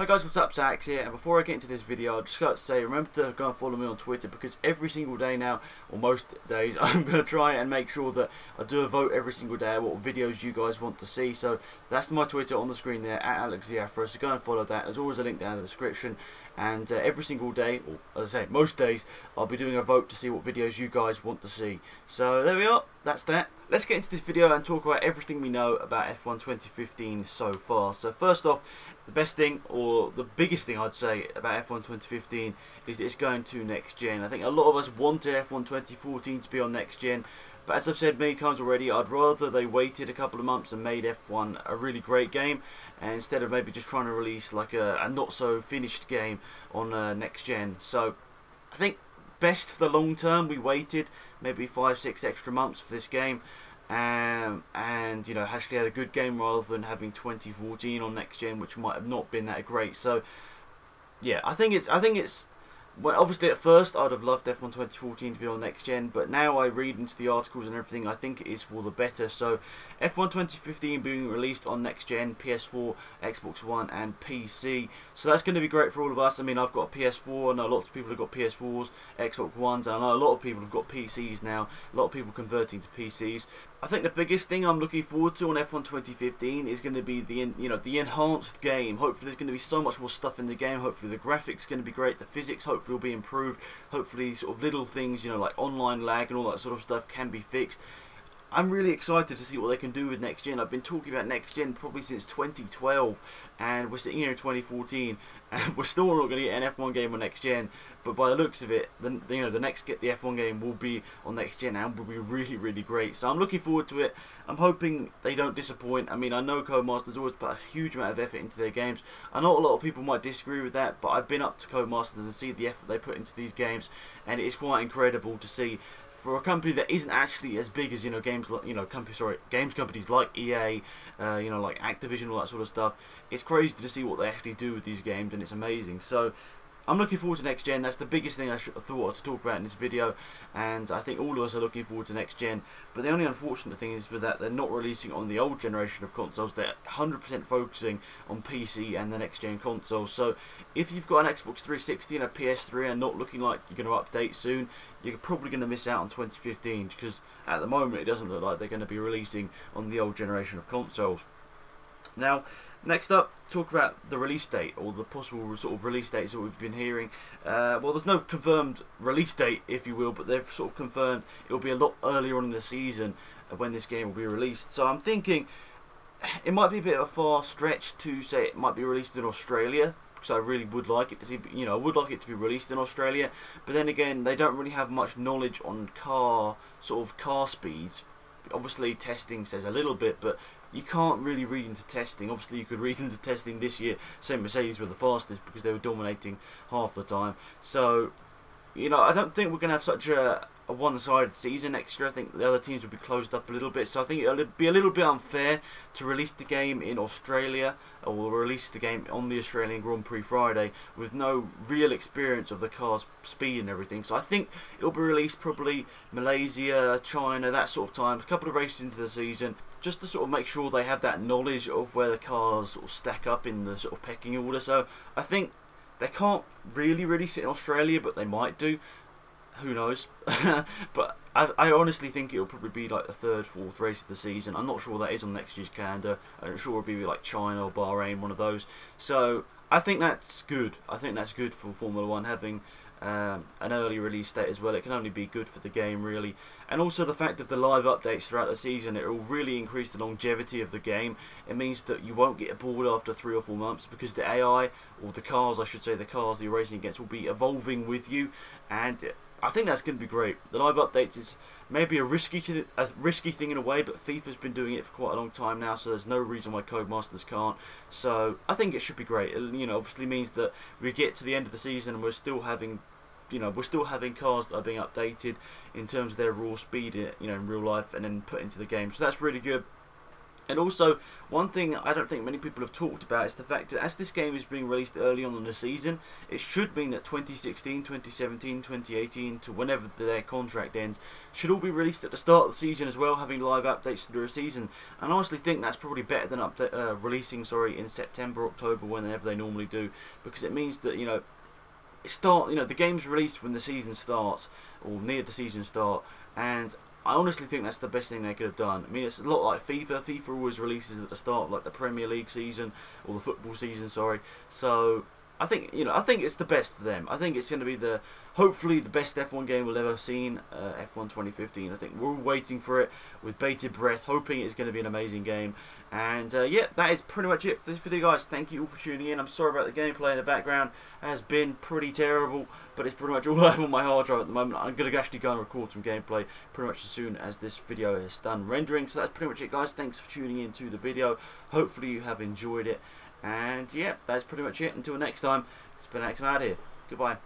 Hi guys, what's up? Zax here, and before I get into this video, I'd just got to say, remember to go and follow me on Twitter, because every single day now, or most days, I'm going to try and make sure that I do a vote every single day what videos you guys want to see. So that's my Twitter on the screen there, at AlexZiafra, so go and follow that. There's always a link down in the description, and every single day, or as I say, most days, I'll be doing a vote to see what videos you guys want to see. So there we are, that's that. Let's get into this video and talk about everything we know about F1 2015 so far. So first off, the best thing, or the biggest thing I'd say about F1 2015 is that it's going to next gen. I think a lot of us wanted F1 2014 to be on next gen, but as I've said many times already, I'd rather they waited a couple of months and made F1 a really great game, and instead of maybe just trying to release like a not so finished game on next gen. So I think best for the long term we waited maybe 5-6 extra months for this game, and you know, actually had a good game rather than having 2014 on next gen, which might have not been that great. So yeah, I think it's well, obviously at first I'd have loved F1 2014 to be on next gen, but now I read into the articles and everything, I think it is for the better. So F1 2015 being released on next gen, PS4, Xbox One and PC, so that's going to be great for all of us. I mean, I've got a PS4, I know lots of people have got PS4s, Xbox Ones, and I know a lot of people have got PCs now, a lot of people converting to PCs. I think the biggest thing I'm looking forward to on F1 2015 is going to be the enhanced game. Hopefully there's going to be so much more stuff in the game. Hopefully the graphics are going to be great, the physics hopefully will be improved, hopefully sort of little things, you know, like online lag and all that sort of stuff can be fixed. I'm really excited to see what they can do with next gen. I've been talking about next gen probably since 2012, and we're sitting here in 2014, and we're still not going to get an F1 game on next gen. But by the looks of it, the next the F1 game will be on next gen and will be really, really great. So I'm looking forward to it. I'm hoping they don't disappoint. I mean, I know Codemasters always put a huge amount of effort into their games. I know a lot of people might disagree with that, but I've been up to Codemasters and see the effort they put into these games, and it is quite incredible to see. For a company that isn't actually as big as games companies like EA, like Activision, all that sort of stuff, it's crazy to see what they actually do with these games, and it's amazing. So I'm looking forward to next gen. That's the biggest thing I thought to talk about in this video, and I think all of us are looking forward to next gen. But the only unfortunate thing is with that, they're not releasing on the old generation of consoles. They're 100% focusing on PC and the next gen consoles. So if you've got an Xbox 360 and a PS3 and not looking like you're going to update soon, you're probably going to miss out on 2015, because at the moment it doesn't look like they're going to be releasing on the old generation of consoles. Now, next up, talk about the release date, or the possible sort of release dates that we've been hearing. Well, there's no confirmed release date, if you will, but they've sort of confirmed it will be a lot earlier on in the season when this game will be released. So I'm thinking it might be a bit of a far stretch to say it might be released in Australia, because I really would like it to see, I would like it to be released in Australia. But then again, they don't really have much knowledge on car speeds. Obviously, testing says a little bit, but you can't really read into testing. Obviously, you could read into testing this year, saying Mercedes were the fastest because they were dominating half the time. So, I don't think we're going to have such a one-sided season next year. I think the other teams will be closed up a little bit. So I think it'll be a little bit unfair to release the game in Australia, or release the game on the Australian Grand Prix Friday with no real experience of the car's speed and everything. So I think it'll be released probably Malaysia, China, that sort of time, a couple of races into the season, just to sort of make sure they have that knowledge of where the cars sort of stack up in the sort of pecking order. So I think they can't really release it in Australia, but they might do. Who knows? But I honestly think it'll probably be like the third, fourth race of the season. I'm not sure that is on next year's calendar. I'm sure it'll be like China or Bahrain, one of those. So I think that's good. I think that's good for Formula One, having an early release date as well. It can only be good for the game, really. And also the fact of the live updates throughout the season, it will really increase the longevity of the game. It means that you won't get bored after 3 or 4 months, because the AI, or the cars, I should say, the cars that you're racing against, will be evolving with you, and I think that's going to be great. The live updates is maybe a risky thing in a way, but FIFA's been doing it for quite a long time now, so there's no reason why Codemasters can't. So I think it should be great. It, obviously means that we get to the end of the season and we're still having cars that are being updated in terms of their raw speed, in real life, and then put into the game. So that's really good. And also, one thing I don't think many people have talked about is the fact that as this game is being released early on in the season, it should mean that 2016, 2017, 2018 to whenever their contract ends should all be released at the start of the season as well, having live updates through the season. And I honestly think that's probably better than releasing in September, October, whenever they normally do, because it means that the game's released when the season starts or near the season start, and I honestly think that's the best thing they could have done. I mean, it's a lot like FIFA. FIFA always releases at the start of like the Premier League season or the football season, sorry. So I think it's the best for them. I think it's going to be hopefully the best F1 game we'll ever seen, F1 2015. I think we're all waiting for it with bated breath, hoping it's going to be an amazing game. And yeah, that is pretty much it for this video, guys. Thank you all for tuning in. I'm sorry about the gameplay in the background. It has been pretty terrible, but it's pretty much all I have on my hard drive at the moment. I'm going to actually go and record some gameplay pretty much as soon as this video is done rendering. So that's pretty much it, guys. Thanks for tuning in to the video. Hopefully you have enjoyed it. And yeah, that's pretty much it. Until next time, it's been Axum out here. Goodbye.